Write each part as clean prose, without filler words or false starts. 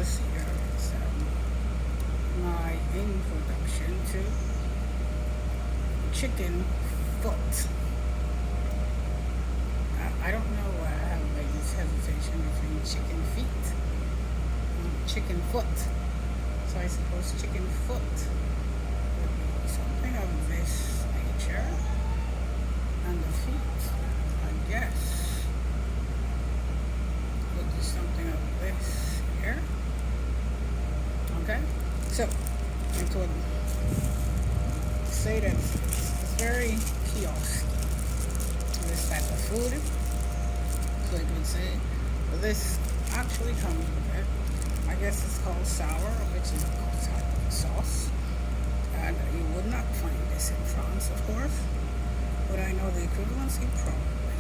this here is my introduction to chicken foot. I don't know why I have like this hesitation between chicken feet and chicken foot. So I suppose chicken foot would be something of this nature. And the feet, I guess, would be something of this here. Okay? So I would say that it's very kiosk, this type of food. So I would say this actually comes with it. I guess it's called sour, which is a type of sauce. And you would not find this in France, of course. But I know the equivalency probably.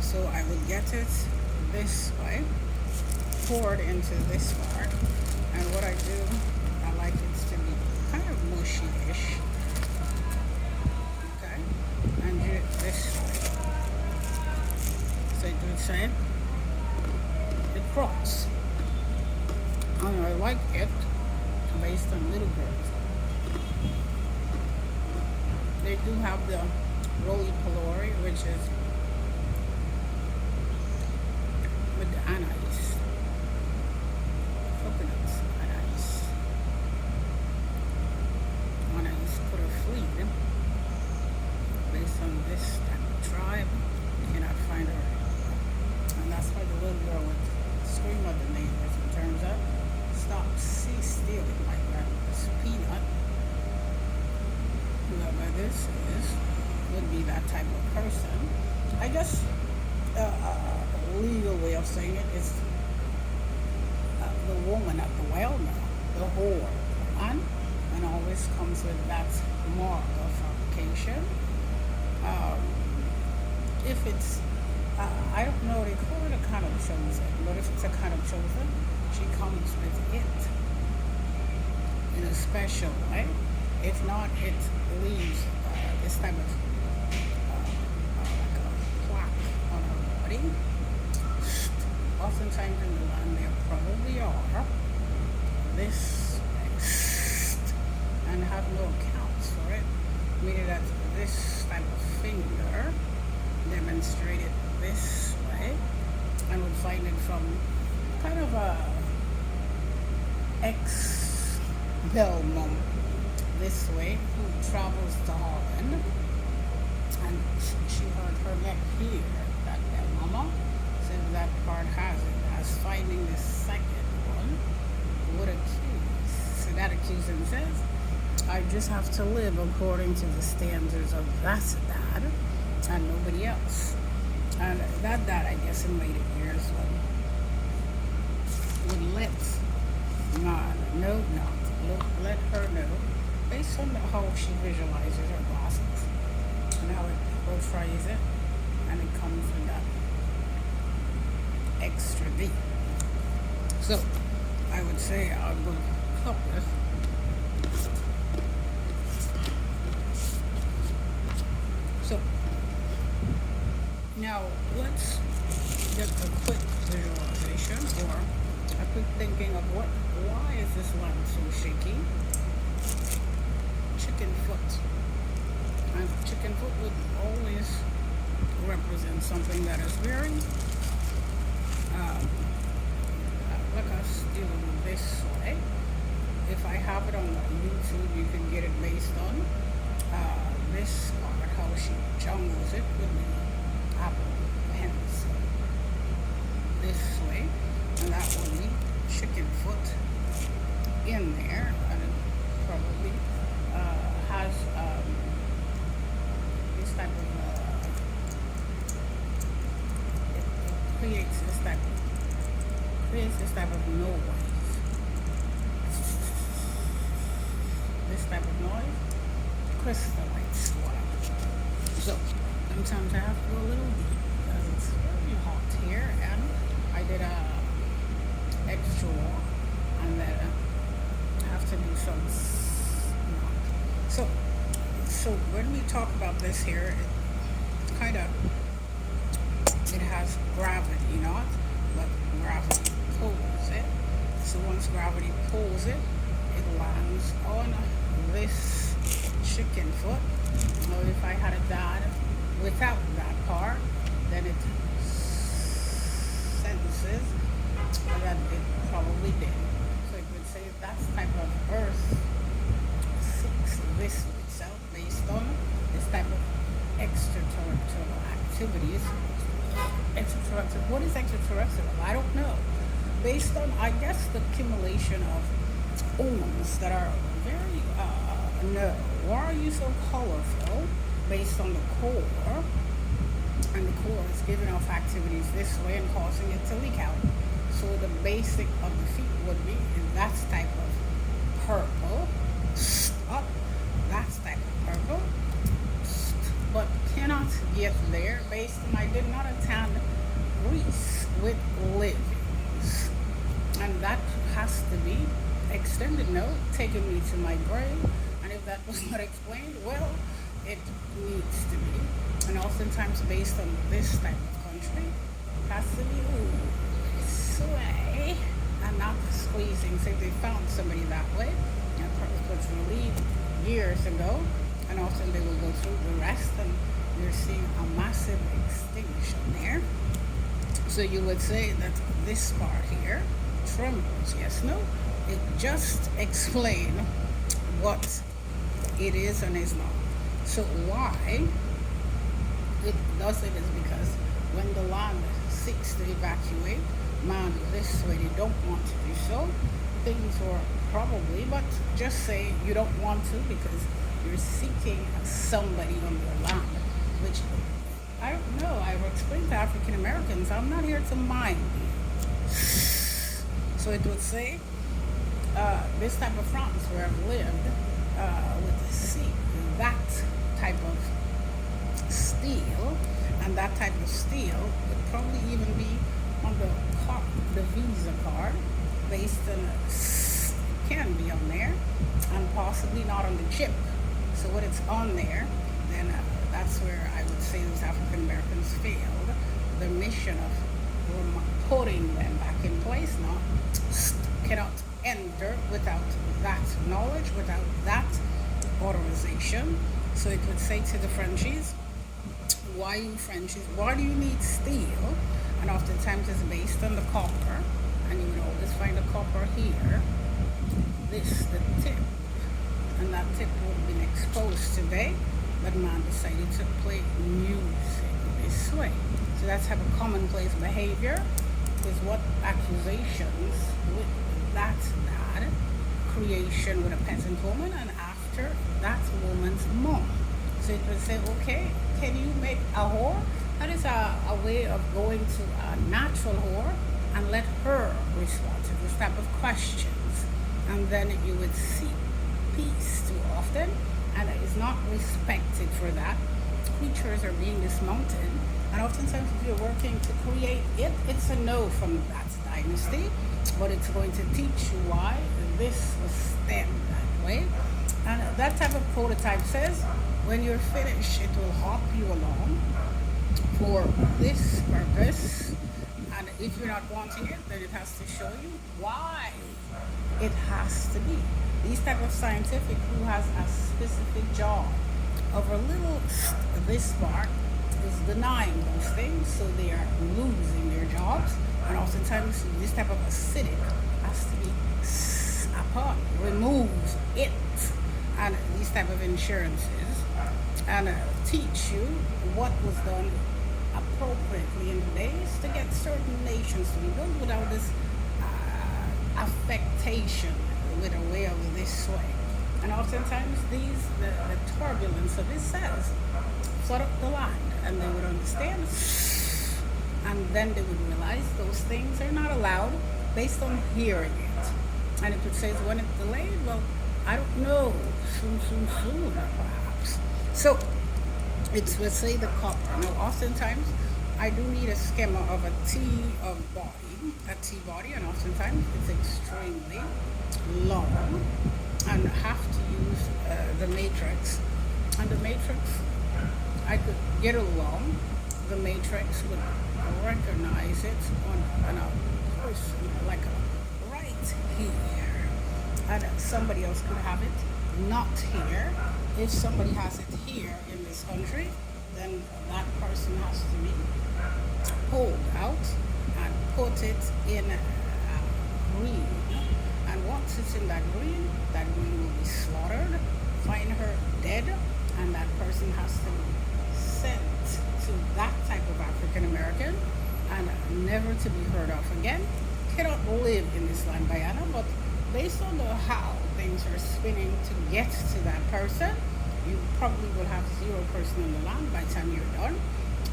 So I would get it this way, poured into this part. And what I do, I like it to be kind of mushy-ish. Okay? And do it this way. So I do the same. It crops. And I like it based on little girls. They do have the roly poly, which is with the anise, coconuts, anise. When I used to put a fleet based on this type of tribe, you cannot find her. And that's why the little girl would scream at the neighbors in terms of stop, cease stealing like that. This peanut. Whoever this is would be that type of person. I guess a legal way of saying it is the woman at the well now, the whore, and always comes with that mark of fornication. If it's, I don't know, they call it a kind of chosen, but if it's a kind of chosen, she comes with it in a special way. If not, it leaves this type of like a plaque on her body. Oftentimes in the land there probably are this and have no accounts for it. Meaning that this type of finger demonstrated this way and would find it from kind of a ex-Belmont this way who travels to Holland, and she heard her neck here, that mama said that part has it, as finding the second one would accuse. So that accusing says, I just have to live according to the standards of that dad and nobody else. And that dad, I guess, in later years would let let her know based on how she visualizes her glasses and how it portrays it, and it comes with that extra D. So I would say I would cup this. So now let's get a quick visualization or a quick thinking of why is this lamp so shaky? Chicken foot. And chicken foot would always represent something that is very, like us dealing with this way. If I have it on YouTube, you can get it based on this part, how she jungles it with the apple hens this way, and that would be chicken foot in there, and it probably has this type of it creates this type of noise. This type of noise crystallites water. So sometimes I have to go a little deep because it's very hot here, and I did a extra walk, and then I have to do some. So when we talk about this here, it kind of it has gravity, not but gravity pulls it. So once gravity pulls it, it lands on this chicken foot. Now if I had a dad without that part, then it senses that it probably did. So it would say that's type of Earth seeks this itself based on this type of extraterrestrial activities. Extraterrestrial. What is extraterrestrial? I don't know. Based on, I guess, the accumulation of omens that are very, no. Why are you so colorful? Based on the core, and the core is giving off activities this way and causing it to leak out. So the basic of the feet would be in that type of purple. Up, that's type of purple. But cannot get there based on I did not attend Greece with livings. And that has to be extended note taking me to my grave. And if that was not explained, well, it needs to be. And oftentimes based on this type of country, has to be this way and not squeezing. Say they found somebody that way, and was relieved years ago, and often they will go through the rest, and you're seeing a massive extinction there. So you would say that this part here trembles. Yes, no? It just explain what it is and is not. So why it does it is because when the land seeks to evacuate man this way, they don't want to do so. Things were probably, but just say you don't want to because you're seeking somebody on your land, which I don't know. I will explain to African Americans, I'm not here to mind you. So it would say, this type of France where I've lived, with the sea, that type of steel, and that type of steel would probably even be on the Visa card, based on can be on there, and possibly not on the chip. So when it's on there, then that's where I would say those African Americans failed the mission of putting them back in place. Now cannot enter without that knowledge, without that authorization. So it would say to the Frenchies, why you Frenchies, why do you need steel? And oftentimes it's based on the copper, and you would always find the copper here, this, the tip, and that tip would have been exposed today, but man decided to play music this way. So that's how a commonplace behavior is what accusations with that bad creation with a peasant woman, and after that woman's mom. So it would say, okay, can you make a whore? That is a way of going to a natural whore and let her respond to this type of questions. And then you would see peace too often, and it is not respected for that. Creatures are being dismounted, and oftentimes if you're working to create it, it's a no from that dynasty, but it's going to teach you why this was stemmed that way. And that type of prototype says, when you're finished, it will hop you along for this purpose, and if you're not wanting it, then it has to show you why it has to be. These type of scientific who has a specific job of a little, this part is denying those things, so they are losing their jobs, and oftentimes this type of acidic has to be upon, removes it, and these type of insurances, and teach you what was done appropriately in the days to get certain nations to be built without this affectation with a way of this way. And oftentimes the turbulence of it says, flood up the land, and they would understand, and then they would realize those things are not allowed based on hearing it. And if it says when it's delayed, well, I don't know, soon, perhaps. So it's, let's say, the copper. Now, oftentimes I do need a schema of a T body, and oftentimes it's extremely long, and have to use the matrix. And the matrix, I could get along. The matrix would recognize it on a person, like right here, and somebody else could have it not here. If somebody has it here in this country, then that person has to be pulled out and put it in green. And once it's in that green will be slaughtered, find her dead, and that person has to be sent to that type of African American and never to be heard of again. Cannot live in this land, Guyana, but based on how things are spinning to get to that person, you probably will have zero person in the land by the time you're done,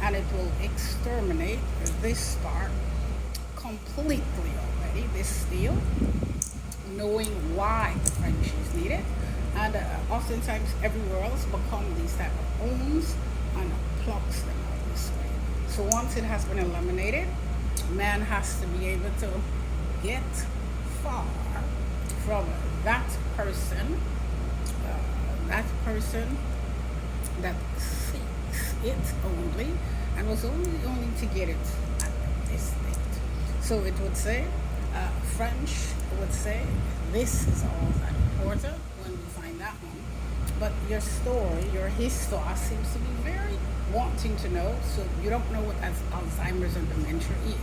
and it will exterminate this part completely already, this steel, knowing why the French is needed, and oftentimes everywhere else become these type of owns and plucks them out this way. So once it has been eliminated, man has to be able to get far from that person that seeks it only, and was only to get it at this date. So it would say, French would say, this is all that important when we find that one. But your story, your history seems to be very wanting to know, so you don't know what Alzheimer's and dementia is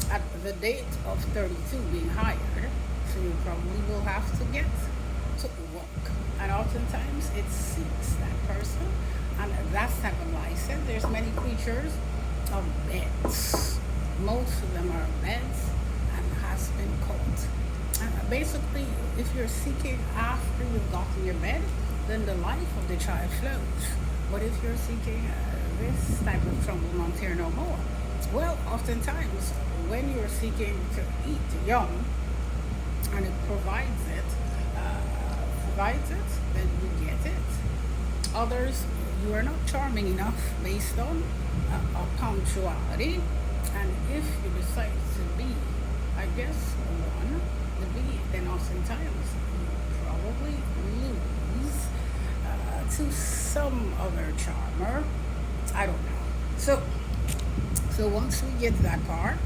at the date of 32 being hired, so you probably will have to get to work. And oftentimes it seeks that person, and that's type of license. There's many creatures of beds. Most of them are beds and has been caught. And basically, if you're seeking after you've gotten your bed, then the life of the child flows. But if you're seeking this type of trouble not here no more, well, oftentimes when you're seeking to eat young, and it provides it, then you get it. Others, you are not charming enough based on punctuality, and if you decide to be, I guess, one, the B, then oftentimes you probably lose to some other charmer. I don't know. So once we get that part,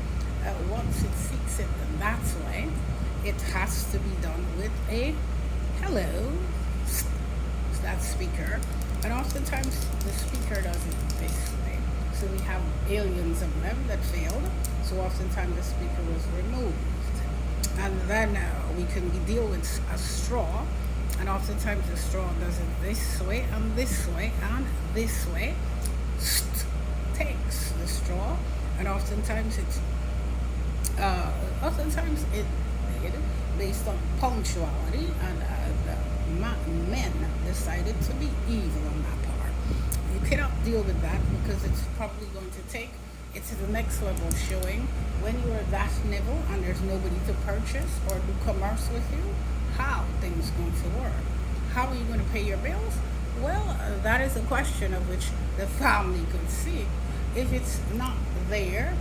once it seeks it that way, it has to be done with a hello, that speaker. And oftentimes the speaker does it this way. So we have aliens of them that failed. So oftentimes the speaker was removed. And then we can deal with a straw. And oftentimes the straw does it this way and this way and this way. Takes the straw. And oftentimes it did based on punctuality, and the men decided to be evil on that part. You cannot deal with that because it's probably going to take it to the next level of showing when you are that nibble and there's nobody to purchase or do commerce with you, how things going to work. How are you going to pay your bills? Well, that is a question of which the family could see. If it's not there,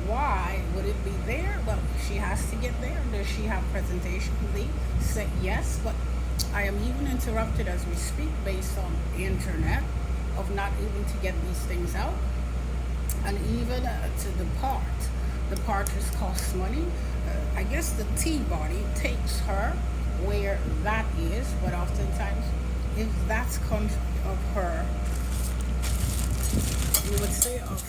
why would it be there? Well, she has to get there. Does she have presentation? They say yes, but I am even interrupted as we speak based on the internet of not able to get these things out, and even to depart. Departures cost money. I guess the T-body takes her where that is, but oftentimes if that's country of her, you would say of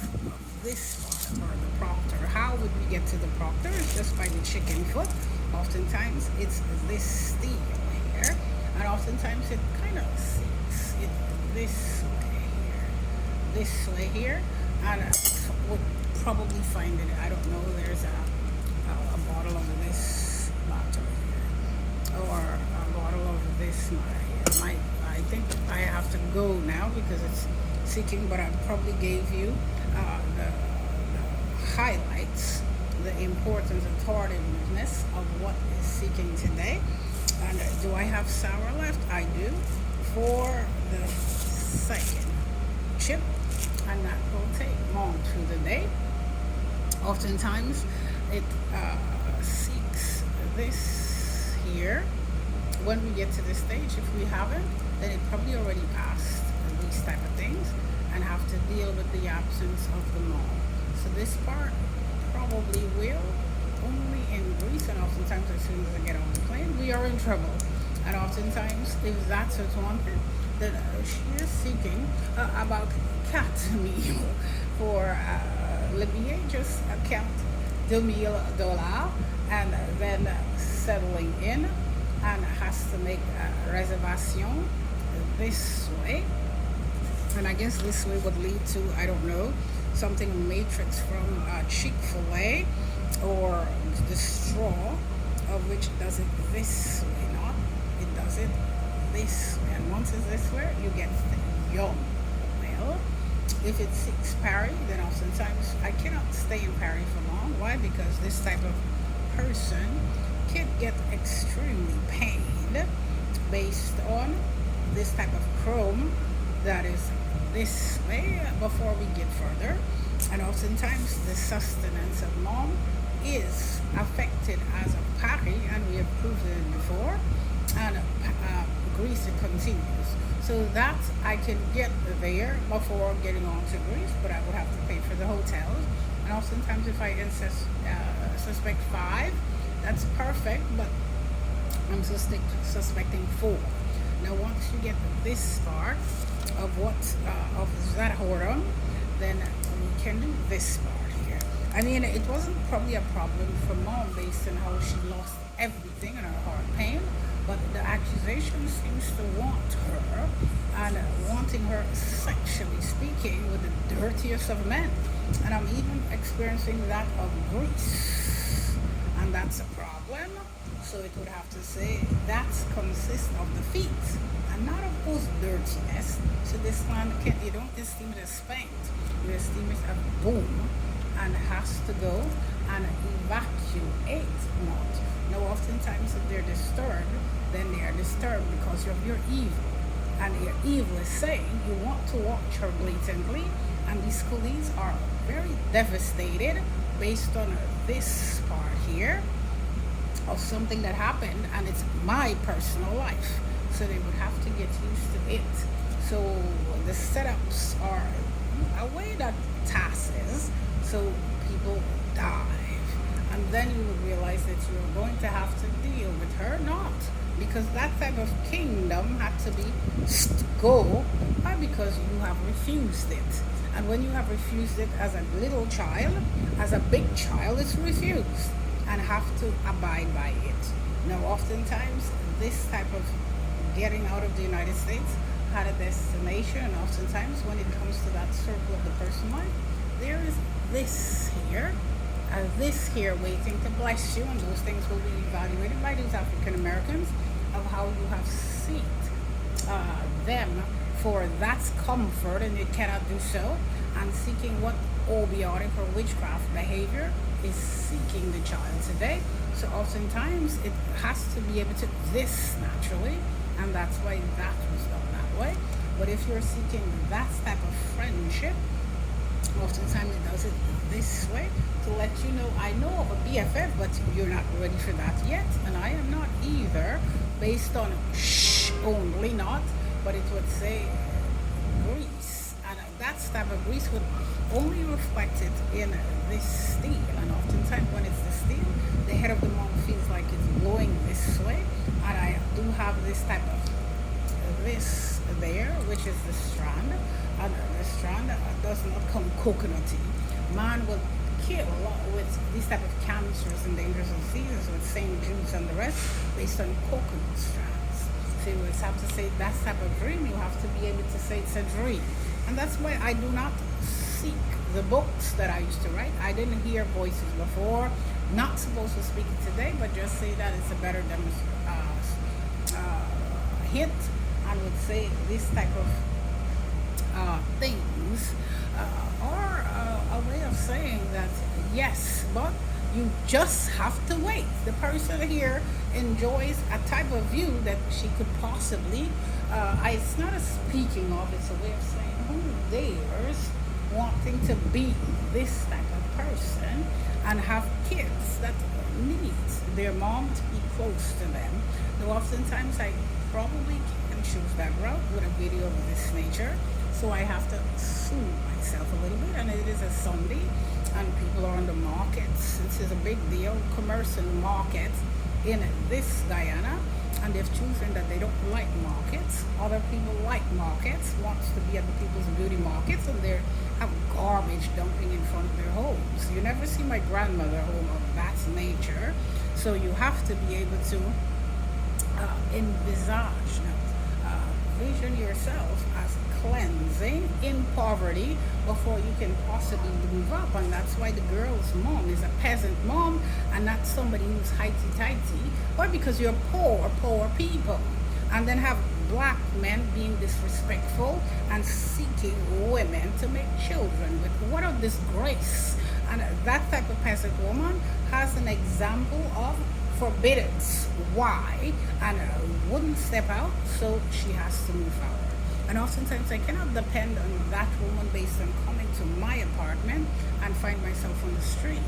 this part, or the proctor. How would we get to the proctor? It's just by the chicken foot. Oftentimes it's this steel here, and oftentimes it kind of sinks it this way here, and would probably find it. I don't know. There's a bottle of this matter here, or a bottle of this my. I think I have to go now because it's seeking, but I probably gave you the highlights, the importance and tardiness of what is seeking today. And do I have sour left? I do, for the second chip, and that will take long through the day. Oftentimes it seeks this here. When we get to this stage, if we haven't, then it probably already passed these type of things and have to deal with the absence of the mall. So this part probably will only in Greece, and oftentimes as soon as I get on the plane, we are in trouble. And oftentimes, if that's what's wanted, then she is seeking about 4 000 for le billet, just count $2,000 and then settling in and has to make a reservation this way. And I guess this way would lead to, I don't know, something matrix from Chick-fil-A, or the straw, of which does it this way, not it does it this way. And once it's this way, you get the yum. Well, if it seeks Paris, then oftentimes I cannot stay in Paris for long. Why? Because this type of person can get extremely pained based on this type of chrome that is this way before we get further. And oftentimes the sustenance of mom is affected as a Paris, and we have proven it before, and Greece it continues. So that I can get there before getting on to Greece, but I would have to pay for the hotels. And oftentimes if I suspect 5, that's perfect, but I'm suspecting 4. Now once you get this part of what of Zahorem, then we can do this part here. I mean, it wasn't probably a problem for mom based on how she lost everything and her heart pain, but the accusation seems to want her, and wanting her sexually speaking with the dirtiest of men. And I'm even experiencing that of Greece, and that's a problem. So it would have to say that consists of the feet and not of whose dirtiness. So this one, you don't esteem it as spanked, you esteem it as boom, and has to go and evacuate not. Now oftentimes if they're disturbed, then they are disturbed because of your evil. And your evil is saying you want to watch her blatantly, and these colleagues are very devastated based on this part here of something that happened, and it's my personal life. So they would have to get used to it. So the setups are a way that passes, so people dive. And then you would realize that you're going to have to deal with her, not because that type of kingdom had to be go, or because you have refused it. And when you have refused it as a little child, as a big child, it's refused and have to abide by it. Now, oftentimes, this type of getting out of the United States had a destination, and oftentimes, when it comes to that circle of the personal life, there is this here, this here waiting to bless you, and those things will be evaluated by these African Americans of how you have seen them for that comfort, and it cannot do so, and seeking what obiotic or witchcraft behavior is seeking the child today. So oftentimes it has to be able to this naturally, and that's why that was done that way. But if you're seeking that type of friendship, oftentimes it does it this way to let you know, I know of a BFF, but you're not ready for that yet, and I am not either, based on only not, but it would say Greece, and that type of Greece would only reflect it in this steel. And oftentimes when it's the steel, the head of the monk feels like it's blowing this way, and I do have this type of this there, which is the strand, and the strand does not come coconutty. Man will kill with these type of cancers and dangerous diseases with St. Jude's and the rest based on coconut strands. So you would have to say that type of dream, you have to be able to say it's a dream. And that's why I do not seek the books that I used to write. I didn't hear voices before, not supposed to speak it today, but just say that it's a better hint, and would say this type of things are a way of saying that yes, but you just have to wait. The person here enjoys a type of view that she could possibly, it's not a speaking of, it's a way of saying who dares wanting to be this type of person and have kids that need their mom to be close to them. Though oftentimes I probably can choose that route with a video of this nature, so I have to soothe myself a little bit, and it is a Sunday and people are on the markets. This is a big deal, commerce in the markets in this Guyana, and they've chosen that they don't like markets. Other people like markets, wants to be at the people's beauty markets, and they have garbage dumping in front of their homes. You never see my grandmother home of that nature, so you have to be able to envisage, vision yourself as cleansing in poverty before you can possibly move up. And that's why the girl's mom is a peasant mom and not somebody who's highty-tighty, or because you're poor people, and then have black men being disrespectful and seeking women to make children with. What a disgrace. And that type of peasant woman has an example of forbiddance. Why? And wouldn't step out, so she has to move forward. And oftentimes I cannot depend on that woman based on coming to my apartment and find myself on the street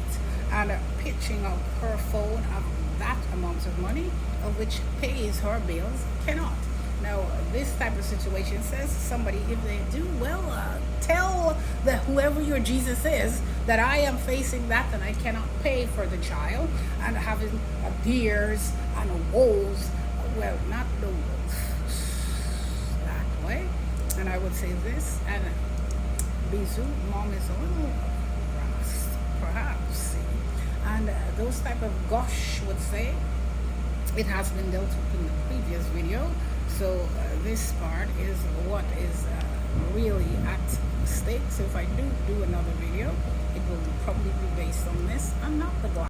and pitching out her phone of that amount of money, of which pays her bills, cannot. Now, this type of situation says somebody, if they do, well, tell whoever your Jesus is that I am facing that and I cannot pay for the child, and having tears and woes. Well, not the woes that way. And I would say this, and Bisou, mom is a little rust, perhaps. See? And those type of gosh would say, it has been dealt with in the previous video. So this part is what is really at stake. So if I do another video, it will probably be based on this and not the gosh.